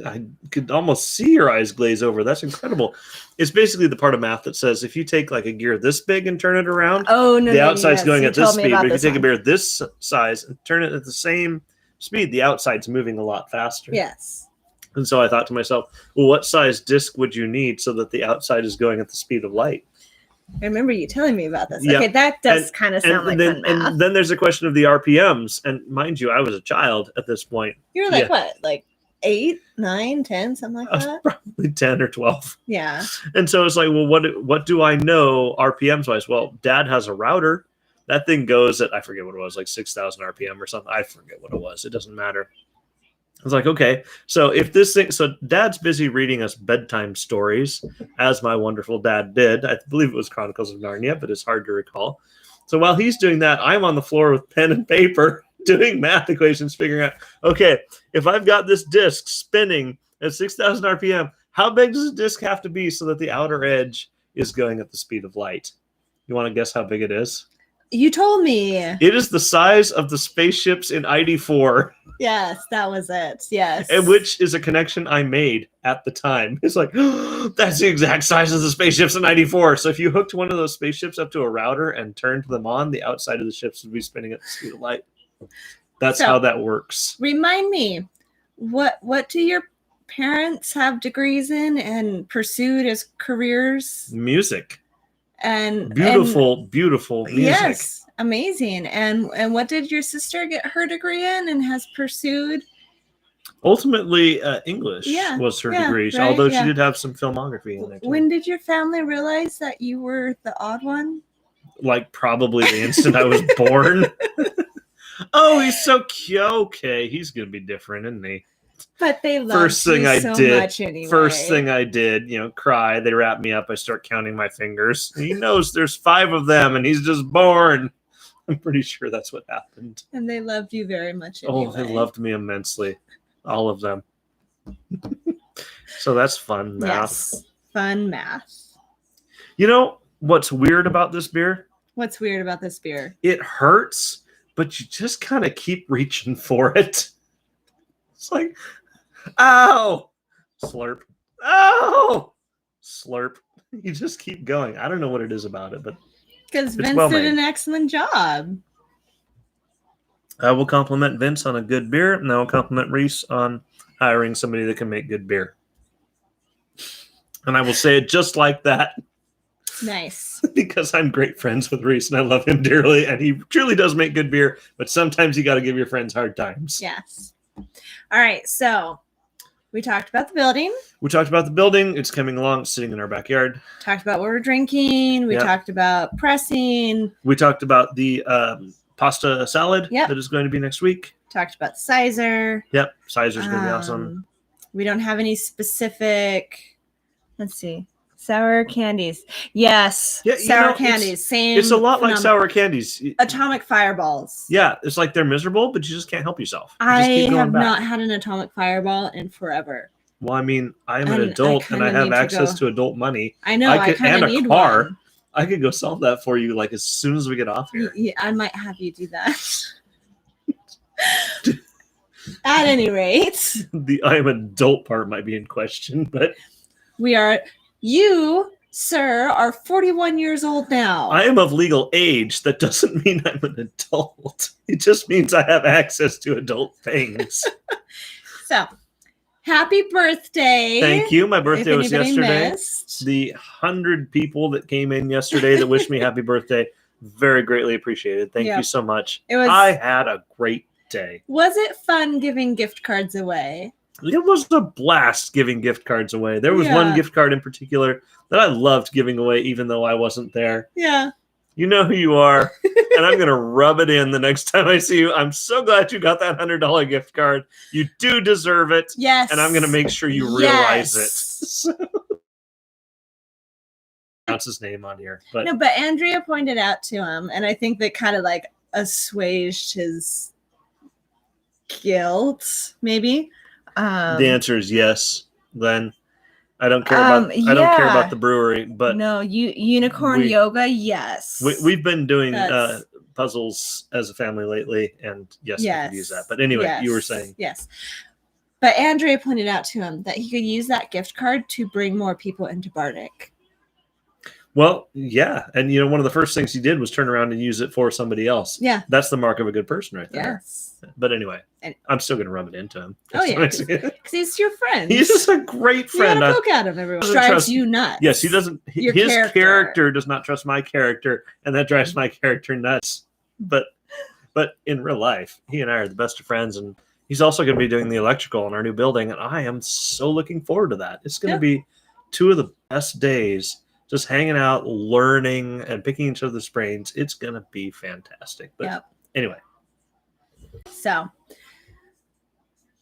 I could almost see your eyes glaze over. That's incredible. It's basically the part of math that says if you take like a gear this big and turn it around, the outside's going at this speed. But if you take a gear this size and turn it at the same speed, the outside's moving a lot faster. Yes. And so I thought to myself, well, what size disc would you need so that the outside is going at the speed of light? I remember you telling me about this. Yeah. Okay, that does kind of sound like then, fun math. And then there's a question of the RPMs. And mind you, I was a child at this point. You were like, what? Like 8, 9, 10, something like I was that? probably 10 or 12. Yeah. And so it's like, well, what do I know RPMs wise? Well, Dad has a router. That thing goes at, I forget what it was, like 6,000 RPM or something. I forget what it was. It doesn't matter. I was like, okay, so if this thing, so Dad's busy reading us bedtime stories, as my wonderful dad did. I believe it was Chronicles of Narnia, but it's hard to recall. So while he's doing that, I'm on the floor with pen and paper doing math equations, figuring out, okay, if I've got this disc spinning at 6,000 RPM, how big does the disc have to be so that the outer edge is going at the speed of light? You want to guess how big it is? You told me. It is the size of the spaceships in ID4. Yes, that was it. Yes. And which is a connection I made at the time. It's like, oh, that's the exact size of the spaceships in 94. So if you hooked one of those spaceships up to a router and turned them on, the outside of the ships would be spinning at the speed of light. That's how that works. Remind me, what do your parents have degrees in and pursued as careers? Music. And beautiful music. Yes, amazing. And what did your sister get her degree in and has pursued? Ultimately, English was her degree, right, although she did have some filmography in there too. When did your family realize that you were the odd one? Like probably the instant I was born. Oh, he's so cute. Okay, he's gonna be different, isn't he? But they love so much anyway. First thing I did, cry. They wrap me up. I start counting my fingers. He knows there's 5 of them, and he's just born. I'm pretty sure that's what happened. And they loved you very much anyway. Oh, they loved me immensely. All of them. So that's fun math. Yes, fun math. You know what's weird about this beer? What's weird about this beer? It hurts, but you just kind of keep reaching for it. It's like, ow, slurp, ow, slurp. You just keep going. I don't know what it is about it, but because Vince did an excellent job. I will compliment Vince on a good beer, and I will compliment Reese on hiring somebody that can make good beer. And I will say it just like that. Nice. Because I'm great friends with Reese, and I love him dearly, and he truly does make good beer, but sometimes you got to give your friends hard times. Yes. All right, so we talked about the building. It's coming along. It's sitting in our backyard. Talked about what we're drinking. We talked about pressing. We talked about the pasta salad that is going to be next week. Talked about Sizer. Yep, Sizer's going to be awesome. We don't have any specific, let's see, sour candies. Yes, sour candies. Same. It's a lot like sour candies. Atomic fireballs. Yeah, it's like they're miserable, but you just can't help yourself. I have not had an atomic fireball in forever. Well, I mean, I'm an adult and I have access to adult money. I know. I kind of need one. I could go solve that for you like as soon as we get off here. Yeah, I might have you do that. At any rate, the I'm adult part might be in question, but you, sir, are 41 years old now. I am of legal age. That doesn't mean I'm an adult. It just means I have access to adult things. So, happy birthday. Thank you. My birthday was yesterday. The 100 people that came in yesterday that wished me happy birthday, very greatly appreciated. Thank you so much. I had a great day. Was it fun giving gift cards away? It was a blast giving gift cards away. There was one gift card in particular that I loved giving away, even though I wasn't there. Yeah. You know who you are, and I'm going to rub it in the next time I see you. I'm so glad you got that $100 gift card. You do deserve it. Yes. And I'm going to make sure you realize it. That's his name on here. But Andrea pointed out to him, and I think that kind of like assuaged his guilt, maybe. The answer is yes. Then I don't care about I don't care about the brewery, but no, unicorn yoga, yes. We've been doing puzzles as a family lately, and yes, we could use that. But anyway, you were saying yes. But Andrea pointed out to him that he could use that gift card to bring more people into Bardic. Well, yeah, and one of the first things he did was turn around and use it for somebody else. Yeah, that's the mark of a good person, right there. Yes, But anyway, And- I'm still going to rub it into him. Oh, yeah, because he's your friend. He's just a great You gotta friend. poke at him, everyone. Doesn't Drives trust- you nuts. Yes, he doesn't. Your His character. character does not trust my character, and that drives my character nuts. But in real life, he and I are the best of friends, and he's also going to be doing the electrical in our new building, and I am so looking forward to that. It's going to be 2 of the best days, just hanging out, learning, and picking each other's brains. It's going to be fantastic. But anyway. So,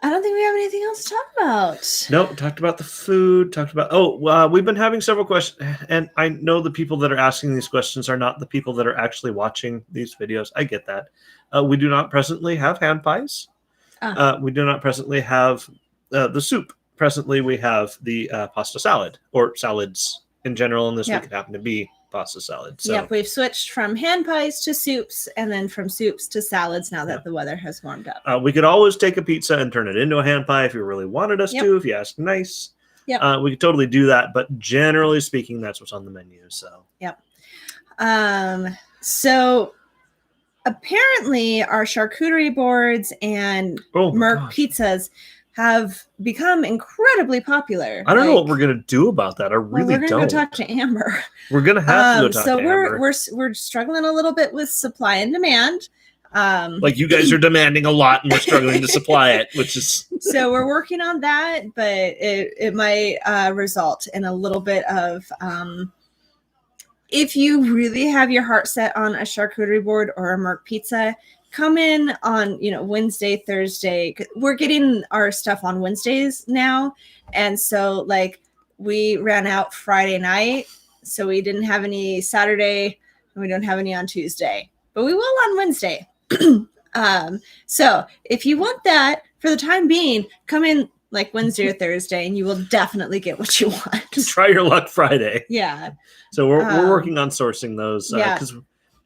I don't think we have anything else to talk about. Nope, talked about the food, talked about, we've been having several questions, and I know the people that are asking these questions are not the people that are actually watching these videos. I get that. We do not presently have hand pies. We do not presently have the soup. Presently, we have the pasta salad, or salads in general, and this week it happened to be pasta salad. So. Yep, we've switched from hand pies to soups, and then from soups to salads now that the weather has warmed up. We could always take a pizza and turn it into a hand pie if you really wanted us to, if you asked nice. Yep. We could totally do that, but generally speaking, that's what's on the menu. So. Yep. So apparently our charcuterie boards and Merc pizzas have become incredibly popular. I don't know what we're gonna do about that. I really we're don't. Go talk to Amber. We're gonna have to go talk to Amber. So we're struggling a little bit with supply and demand. Like you guys are demanding a lot, and we're struggling to supply it, which is. So we're working on that, but it might result in a little bit of. If you really have your heart set on a charcuterie board or a Merc pizza, come in on Wednesday, Thursday. We're getting our stuff on Wednesdays now, and so like we ran out Friday night, so we didn't have any Saturday, and we don't have any on Tuesday, but we will on Wednesday. So if you want that for the time being, come in like Wednesday or Thursday, and you will definitely get what you want. Try your luck Friday. Yeah. So we're working on sourcing those because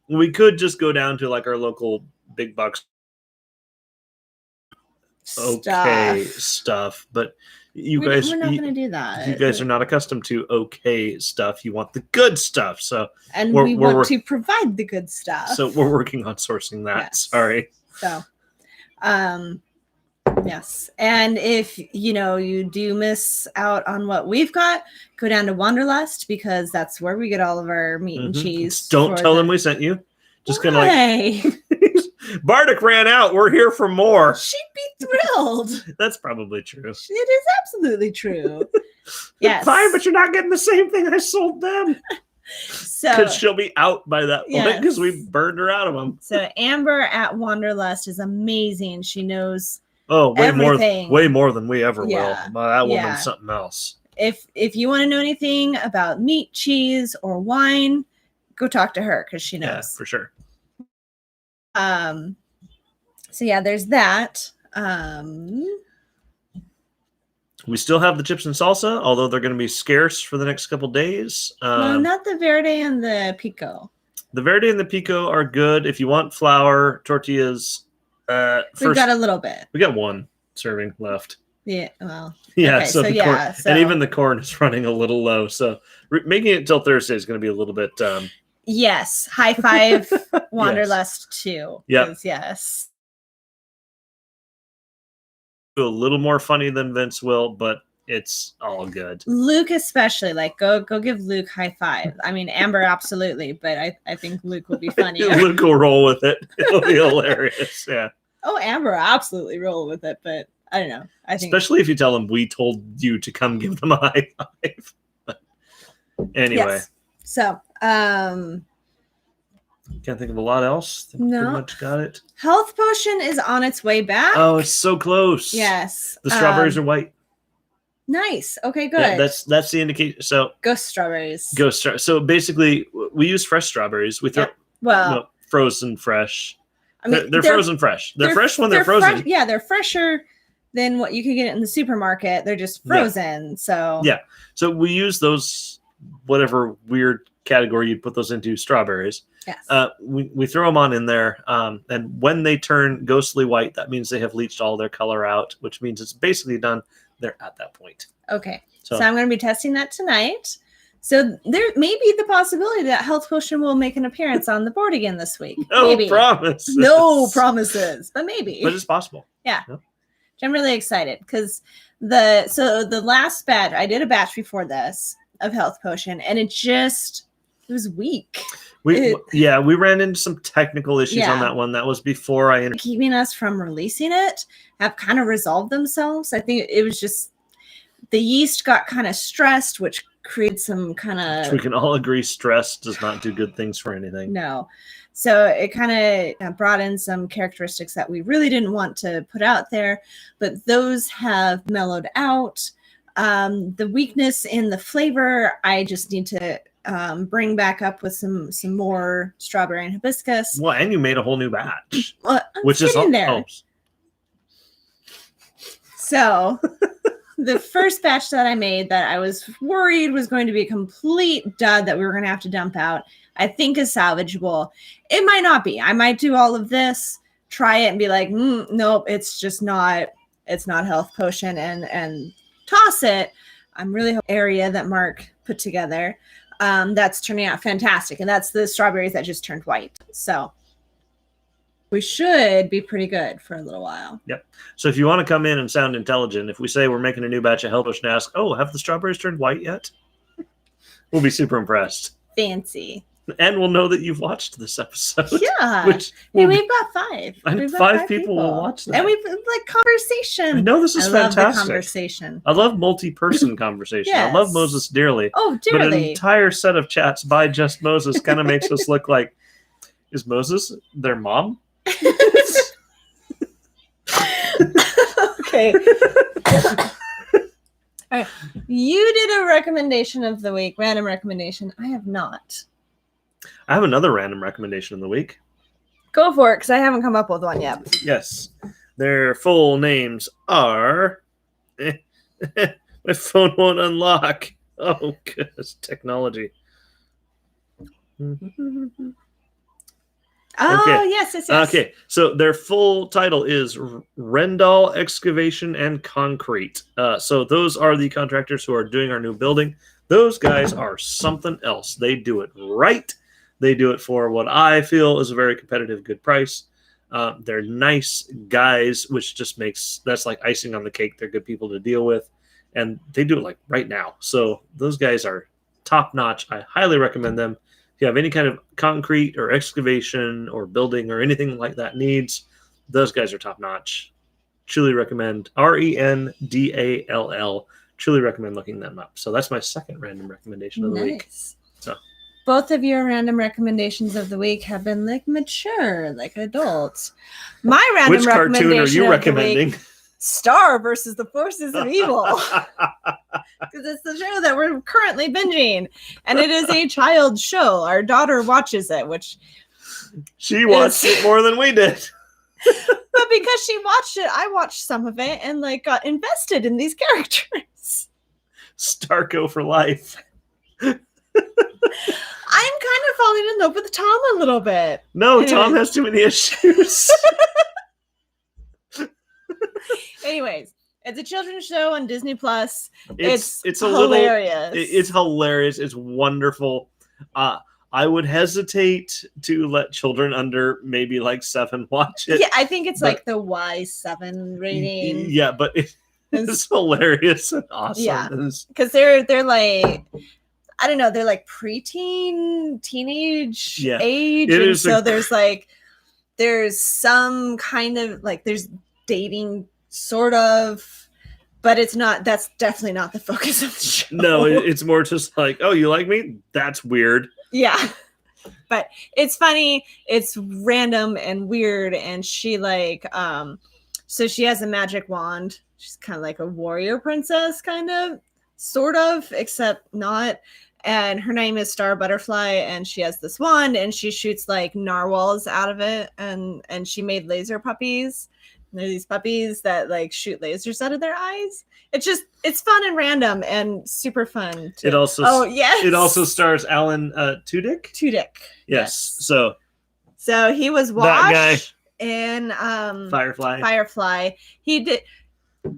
we could just go down to like our local big box stuff, but we're not going to do that. You guys are not accustomed to okay stuff. You want the good stuff. So we want to provide the good stuff. So we're working on sourcing that. Yes. Sorry. So yes. And if you do miss out on what we've got, go down to Wanderlust, because that's where we get all of our meat and cheese. Don't tell them we sent you. Just kind of like Bardic ran out. We're here for more. She'd be thrilled. That's probably true. It is absolutely true. Yes. Fine, but you're not getting the same thing I sold them. So because she'll be out by that point because we burned her out of them. So Amber at Wanderlust is amazing. She knows way everything. way more than we ever will. Yeah. Well, that woman's something else. If you want to know anything about meat, cheese, or wine, go talk to her because she knows. Yeah, for sure. So yeah, there's that. We still have the chips and salsa, although they're going to be scarce for the next couple days. No, not the Verde and the Pico. The Verde and the Pico are good if you want flour, tortillas. We've got a little bit. We got one serving left. Yeah, well. Yeah, okay, so the corn, so. And even the corn is running a little low. So making it till Thursday is going to be a little bit. Yes, high five, Wanderlust too. Yeah. Yes. A little more funny than Vince will, but it's all good. Luke especially, like go give Luke high five. I mean, Amber absolutely, but I think Luke will be funnier. Luke will roll with it. It'll be hilarious. Yeah. Oh, Amber absolutely roll with it, but I don't know. I think especially if you tell them we told you to come give them a high five. But anyway. Yes. So can't think of a lot else. No. Pretty much got it. Health Potion is on its way back. Oh, it's so close. Yes. The strawberries are white. Nice. Okay, good. Yeah, that's the indication. So ghost strawberries. So basically, we use fresh strawberries. We throw frozen fresh. I mean, they're frozen fresh. They're fresh when they're frozen. They're fresher than what you could get in the supermarket. They're just frozen. So So we use those, whatever weird category you'd put those into, strawberries. Yes. We throw them on in there, and when they turn ghostly white, that means they have leached all their color out, which means it's basically done. They're at that point. Okay. So I'm going to be testing that tonight. So there may be the possibility that Health Potion will make an appearance on the board again this week. No Maybe. promises. No promises, but maybe. But it's possible. Yeah. Yep. I'm really excited because the last batch, I did a batch before this of Health Potion, and it was weak. We ran into some technical issues on that one. That was before I keeping us from releasing it have kind of resolved themselves. I think it was just the yeast got kind of stressed, which created some kind of... We can all agree stress does not do good things for anything. No. So it kind of brought in some characteristics that we really didn't want to put out there, but those have mellowed out. The weakness in the flavor, I just need to bring back up with some more strawberry and hibiscus. Well, and you made a whole new batch, which is in there. Oh. So the first batch that I made that I was worried was going to be a complete dud that we were going to have to dump out, I think is salvageable. It might not be. I might do all of this, try it, and be like, nope, it's just not. It's not Health Potion, and toss it. I'm really hoping area that Mark put together. That's turning out fantastic, and that's the strawberries that just turned white. So we should be pretty good for a little while. Yep. So if you want to come in and sound intelligent, if we say we're making a new batch of Health Potion, ask, have the strawberries turned white yet? We'll be super impressed. Fancy. And we'll know that you've watched this episode. Yeah. We've got 5. And 5 people will watch that. And we've conversation. I know this is fantastic. Love the conversation. I love multi-person conversation. Yes. I love Moses dearly. Oh, dearly. But an entire set of chats by just Moses kind of makes us look like, is Moses their mom? Okay. All right. You did a recommendation of the week, random recommendation. I have not. I have another random recommendation of the week. Go for it, because I haven't come up with one yet. Yes. Their full names are... My phone won't unlock. Oh, goodness. Technology. Oh, okay. yes. Okay, so their full title is Rendall Excavation and Concrete. So those are the contractors who are doing our new building. Those guys are something else. They do it right. They do it for what I feel is a very competitive, good price. They're nice guys, which just that's like icing on the cake. They're good people to deal with, and they do it like right now. So those guys are top notch. I highly recommend them. If you have any kind of concrete or excavation or building or anything like that needs, those guys are top notch. Truly recommend. Rendall. Truly recommend looking them up. So that's my second random recommendation of the week. So both of your random recommendations of the week have been like mature, like adults. My random Which cartoon are you recommending? Star versus the Forces of Evil. Because it's the show that we're currently binging. And it is a child show. Our daughter watches it, which... She watched it more than we did. But because she watched it, I watched some of it and like got invested in these characters. Starco for life. I'm kind of falling in love with Tom a little bit. No, anyway. Tom has too many issues. Anyways, it's a children's show on Disney Plus. It's hilarious. It's hilarious. It's wonderful. I would hesitate to let children under maybe like 7 watch it. Yeah, I think it's like the Y7 rating. Yeah, but it's hilarious and awesome. Yeah, because they're like, I don't know, they're like preteen, teenage age, and so there's some kind of like there's dating sort of, but it's not. That's definitely not the focus of the show. No, it's more just like, oh, you like me? That's weird. Yeah, but it's funny. It's random and weird, and she like so she has a magic wand. She's kind of like a warrior princess, kind of, sort of, except not. And her name is Star Butterfly, and she has this wand, and she shoots like narwhals out of it, and she made laser puppies. And they're these puppies that like shoot lasers out of their eyes. It's fun and random and super fun. It also it also stars Alan Tudyk. Yes. So he was Wash in Firefly. He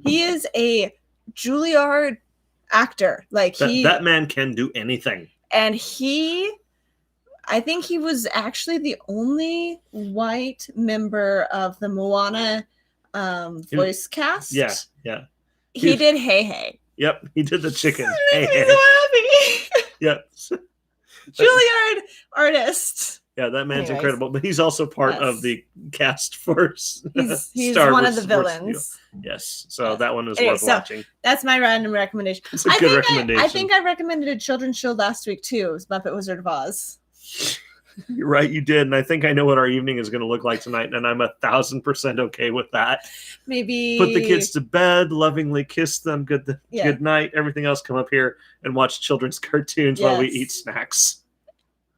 is a Juilliard actor. Like that man can do anything. And I think he was actually the only white member of the Moana voice cast. Yeah, yeah. He did Hey Hey. Yep, he did the chicken. Hey, makes me so happy. Yep. Juilliard artist. Yeah, that man's Anyways. incredible, but he's also part of the cast for He's Star one Wars, of the villains. Yes, so that one was Anyway, worth watching. That's my random recommendation. It's a good recommendation. I think I recommended a children's show last week too. It was Muppet Wizard of Oz. You're right, you did, and I think I know what our evening is going to look like tonight, and I'm 1,000% okay with that. Maybe put the kids to bed, lovingly kiss them, good night. Everything else, come up here and watch children's cartoons while we eat snacks.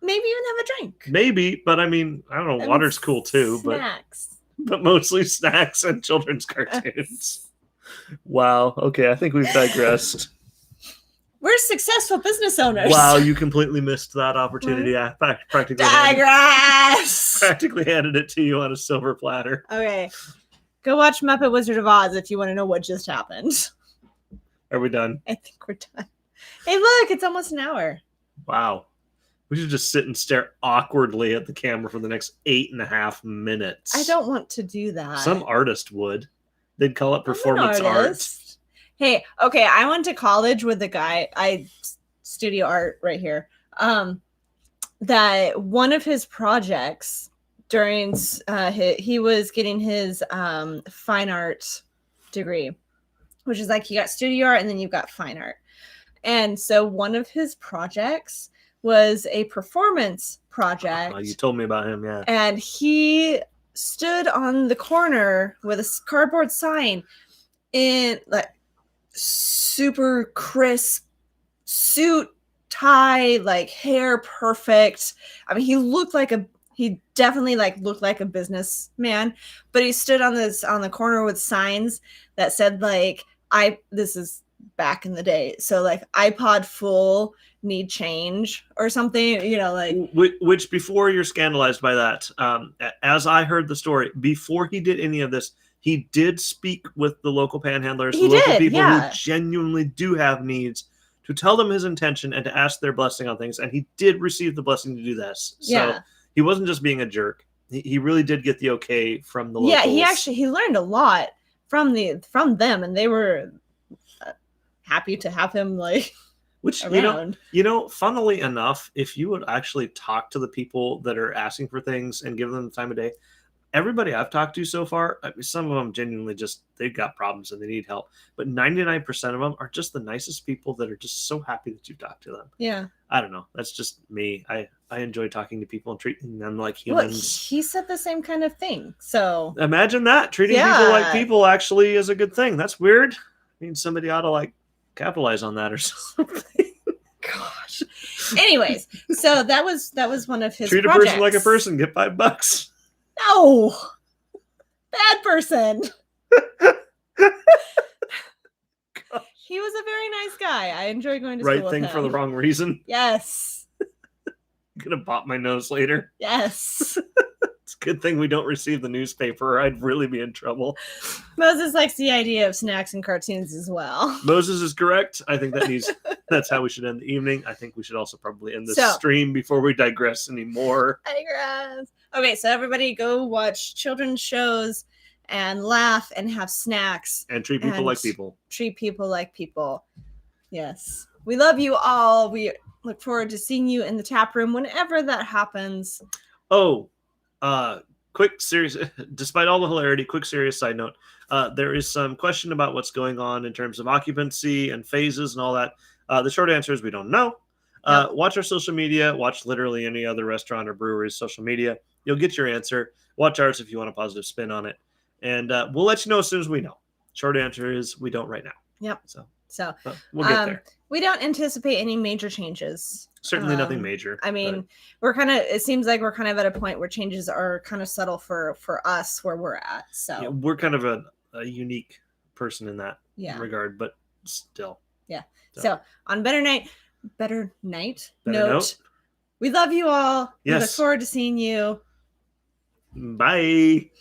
Maybe even have a drink. Maybe, but I mean, I don't know. Water's cool too, snacks. but mostly snacks and children's cartoons. Wow. Okay, I think we've digressed. We're successful business owners. Wow, you completely missed that opportunity. I practically handed it to you on a silver platter. Okay. Go watch Muppet Wizard of Oz if you want to know what just happened. Are we done? I think we're done. Hey, look, it's almost an hour. Wow. We should just sit and stare awkwardly at the camera for the next 8.5 minutes. I don't want to do that. Some artist would. They'd call it performance art. Hey, okay, I went to college with a guy, studio art right here, that one of his projects during, he was getting his fine art degree, which is like you got studio art and then you've got fine art. And so one of his projects was a performance project. You told me about him, yeah. And he stood on the corner with a cardboard sign in like super crisp suit, tie, like hair perfect. I mean, he definitely looked like a businessman, but he stood on the corner with signs that said like, this is back in the day. So like iPod full, need change or something, like which before you're scandalized by that, as I heard the story, before he did any of this, he did speak with the local panhandlers, local people who genuinely do have needs, to tell them his intention and to ask their blessing on things, and he did receive the blessing to do this. So he wasn't just being a jerk. He really did get the okay from the locals. He learned a lot from them, and they were happy to have him which around. Funnily enough, if you would actually talk to the people that are asking for things and give them the time of day, everybody I've talked to so far, some of them genuinely just, they've got problems and they need help, but 99% of them are just the nicest people that are just so happy that you talked to them. Yeah. I don't know. That's just me. I enjoy talking to people and treating them like humans. Well, he said the same kind of thing. So imagine that. Treating people like people actually is a good thing. That's weird. I mean, somebody ought to capitalize on that or something. Gosh. Anyways, so that was one of his Treat projects. a person like a person, get $5. No. Bad person. He was a very nice guy. I enjoy going to school with him. Right thing for the wrong reason. Yes. I'm gonna pop my nose later. Yes. It's a good thing we don't receive the newspaper, or I'd really be in trouble. Moses likes the idea of snacks and cartoons as well. Moses is correct. I think that's how we should end the evening. I think we should also probably end this stream before we digress anymore. Okay, so everybody go watch children's shows and laugh and have snacks. And treat people like people. Treat people like people. Yes. We love you all. We look forward to seeing you in the tap room whenever that happens. Oh, quick serious, despite all the hilarity, quick serious side note. There is some question about what's going on in terms of occupancy and phases and all that. The short answer is we don't know. Watch our social media. Watch literally any other restaurant or brewery's social media. You'll get your answer. Watch ours if you want a positive spin on it. And we'll let you know as soon as we know. Short answer is we don't right now. Yep. So we'll get there. We don't anticipate any major changes. Certainly nothing major. I mean, it seems like we're kind of at a point where changes are kind of subtle for us where we're at. So yeah, we're kind of a unique person in that regard, but still. Yeah. So on better note, we love you all. Yes. We look forward to seeing you. Bye.